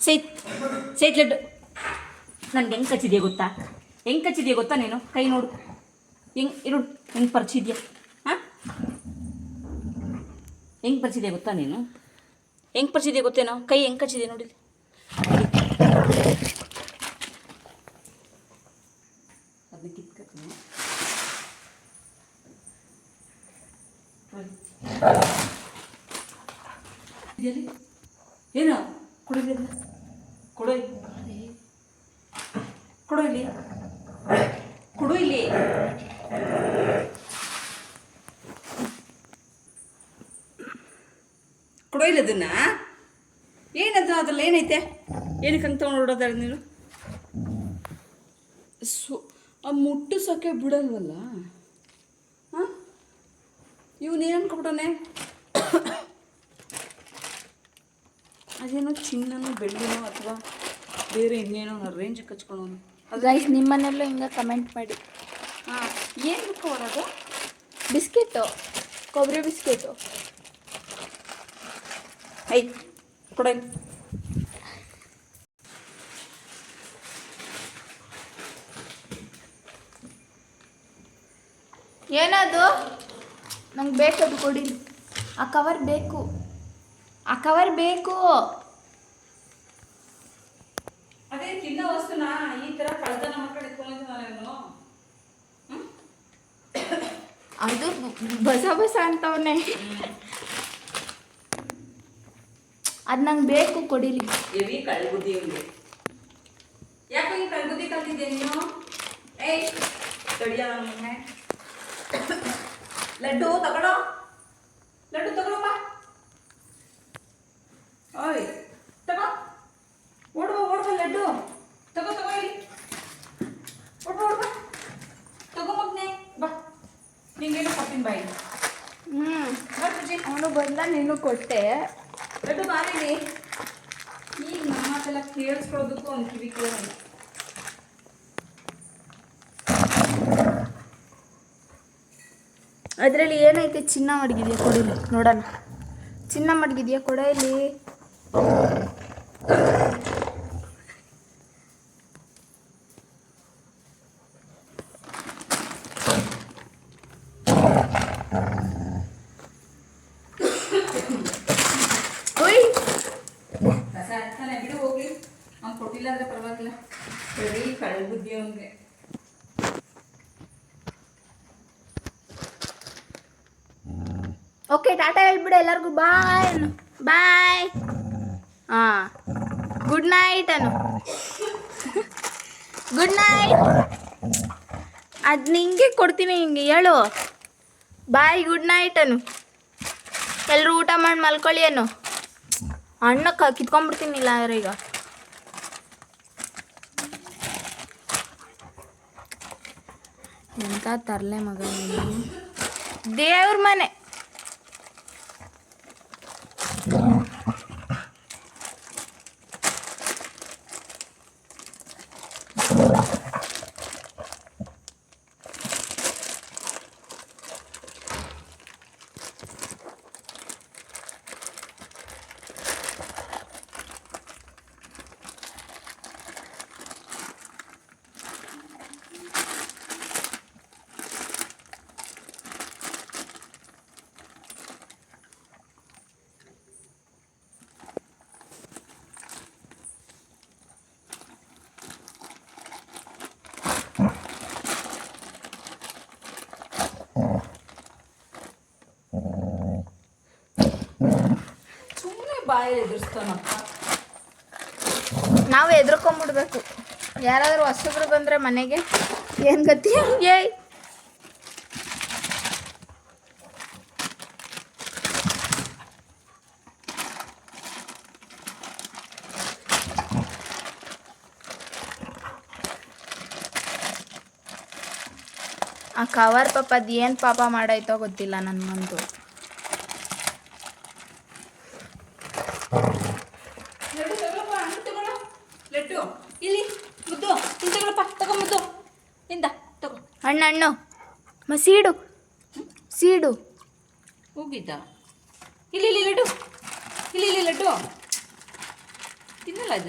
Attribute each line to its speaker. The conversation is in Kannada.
Speaker 1: ಸೇತ್ ಸೇತ್ ಲಡ್ಡು ನನಗೆ ಹೆಂಗೆ ಕಚ್ಚಿದೆಯಾ ಗೊತ್ತಾ? ಹೆಂಗೆ ಕಚ್ಚಿದೆಯಾ ಗೊತ್ತಾ? ನೀನು ಕೈ ನೋಡು, ಇರು, ಹೆಂಗೆ ಪರಿಚಿದ್ಯಾ? ಹಾಂ, ಹೆಂಗೆ ಪರಿಚಿದೆಯಾ ಗೊತ್ತಾ? ನೀನು ಹೆಂಗೆ ಪರಿಚಿದೆಯಾ ಗೊತ್ತೇನೋ? ಕೈ ಹೆಂಗೆ ಕಚ್ಚಿದೆ ನೋಡಿ. ಅದನ್ನ ಕಿತ್ಕೊತೀನಿ. ಏನು ಕೊಡಲಿ, ಕೊಡು ಕೊಡು ಇಲ್ಲಿ, ಕೊಡು ಇಲ್ಲಿ. ಕೊಡೋ ಇಲ್ಲ ಅದನ್ನ. ಏನದು ಅದ್ರಲ್ಲಿ ಏನೈತೆ? ಏನಕ್ಕೆ ಹಂಗೆ ತೊಗೊಂಡೋಡೋದಾರ ನೀನು? ಆ ಮುಟ್ಟಿಸೋಕೆ ಬಿಡಲ್ವಲ್ಲ. ಹಾಂ, ಇವನೇನು ಅನ್ಕೊಬಿಟ್ಟವನೆ? ಅದೇನೋ ಚಿನ್ನನೋ ಬೆಳ್ಳಿನೋ ಅಥವಾ ಬೇರೆ ಇನ್ನೇನೋ ರೇಂಜಿಗೆ ಕಚ್ಕೊಳ್ಳೋನು.
Speaker 2: ಗೈಸ್, ನಿಮ್ಮ ಮನೆಯಲ್ಲೂ ಹಿಂಗೆ ಕಮೆಂಟ್ ಮಾಡಿ.
Speaker 1: ಹಾಂ, ಏನು ಬಿಟ್ಕೊಡೋದು?
Speaker 2: ಬಿಸ್ಕೆಟು, ಕೊಬ್ಬರಿ ಬಿಸ್ಕೆಟು.
Speaker 1: ಐ ಕೊಡ.
Speaker 2: ಏನದು? ನಂಗೆ ಬೇಕದು, ಕೊಡಿ. ಆ ಕವರ್ ಬೇಕು, ಆ ಕವರ್ ಬೇಕು.
Speaker 1: ಅದೇ ತಿನ್ನೋ ವಸ್ತುನ ಈ ಥರ ಕಳ್ತನ ಮಕ್ಕಳು ಎತ್ಕೊಂಡಿದ್ದಾನು.
Speaker 2: ಅದು ಬಸ ಬಸ ಅಂತವನೇ. ಅದು ನಂಗೆ ಬೇಕು, ಕೊಡಿಲಿ.
Speaker 1: ಎವಿ ಕಳ್ಬುದ್ದಿ ಇವ್ನಿಗೆ. ಯಾಕೆ ಹಿಂಗೆ ಕಳ್ಬುದ್ದಿ ಕಲ್ತಿದ್ದೆ ನೀನು? ಏಯ್ ತಡಿಯ ನಮ್ಮನ್ನೆ. ಲಡ್ಡು ತಗೊಳ್ಳೋ, ಲಡ್ಡು ತಗೊಳಪ್ಪ. ಓಯ್ ತಗೋ, ಓಡುವ ಲಡ್ಡು ತಗೋ ಇಲ್ಲಿ. ಓಡುವ ತಗೋ ಮಗ್ನೆ, ಬಾ. ನಿಂಗೇನು ಕೊಡ್ತೀನಿ ಬಾಯಿ.
Speaker 2: ಅವನು ಬಂದ, ನೀನು ಕೊಟ್ಟೆ.
Speaker 1: ಲಡ್ಡು ಬಾರಿಲಿ. ಈಗ ನಮ್ಮ ಮಾತೆಲ್ಲ ಕೇಳಿಸ್ಕೊಳ್ಳೋದಕ್ಕೂ ಒಂದು ಕಿವಿ ಕೇಳೋಣ.
Speaker 2: ಅದರಲ್ಲಿ ಏನೈತೆ? ಚಿನ್ನ ಮಡಗಿದೆಯಾ? ಕೊಡಿಲಿ ನೋಡೋಣ. ಚಿನ್ನ ಮಡಗಿದೆಯಾ? ಕೊಡ ಇಲ್ಲಿ.
Speaker 1: ಕಸ ಹಾಕ್ತಾನೆ, ಬಿಡು ಹೋಗ್ಲಿ. ಅವ್ನು ಕೊಟ್ಟಿಲ್ಲ ಅಂದರೆ ಪರವಾಗಿಲ್ಲ. ಬರೀ ಕಳ್ಬುದ್ದಿ ಅವನಿಗೆ.
Speaker 2: ಓಕೆ, ಟಾಟಾ ಹೇಳ್ಬಿಡು ಎಲ್ಲರಿಗೂ. Bye bye. ಹಾಂ, good night Anu. Good night. ಅದು ನಿಂಗೆ ಕೊಡ್ತೀನಿ, ಹಿಂಗೆ ಹೇಳು. Bye, good night Anu. ಎಲ್ಲರೂ ಊಟ ಮಾಡಿ ಮಲ್ಕೊಳ್ಳಿ ಅನು. ಅಣ್ಣ ಕಿತ್ಕೊಂಡ್ಬಿಡ್ತೀನಿಲ್ಲ ಈಗ. ಎಂತ ತರಲೆ ಮಗ ನೀನು. ದೇವ್ರ ಮನೆ.
Speaker 1: ಬಾಯಲ್ಲಿ ಎದುರಿಸ್ತಾನಪ್ಪ.
Speaker 2: ನಾವು ಎದ್ರಕೊಂಡ್ಬಿಡ್ಬೇಕು. ಯಾರಾದರೂ ಹೊಸಬ್ರು ಬಂದರೆ ಮನೆಗೆ ಏನು ಗತಿ? ಏಯ್, ಆ ಕವರ್ ಪಾಪ ಅದು ಏನು ಪಾಪ ಮಾಡಾಯ್ತೋ ಗೊತ್ತಿಲ್ಲ ನನಗಂತೂ.
Speaker 1: ಲಡ್ಡು ಇಲ್ಲಿ ಮುದ್ದು ತಗೊಳಪ್ಪ, ತಗೋ ಮುದ್ದು. ಇಂದ ತಗೋ.
Speaker 2: ಹಣ್ಣು ಸೀಡು ಸೀಡು
Speaker 1: ಹೋಗಿದ್ದ. ಇಲ್ಲಿ ಲಡ್ಡು, ಇಲ್ಲಿ ಲಡ್ಡು ತಿನ್ನಲ್ಲ.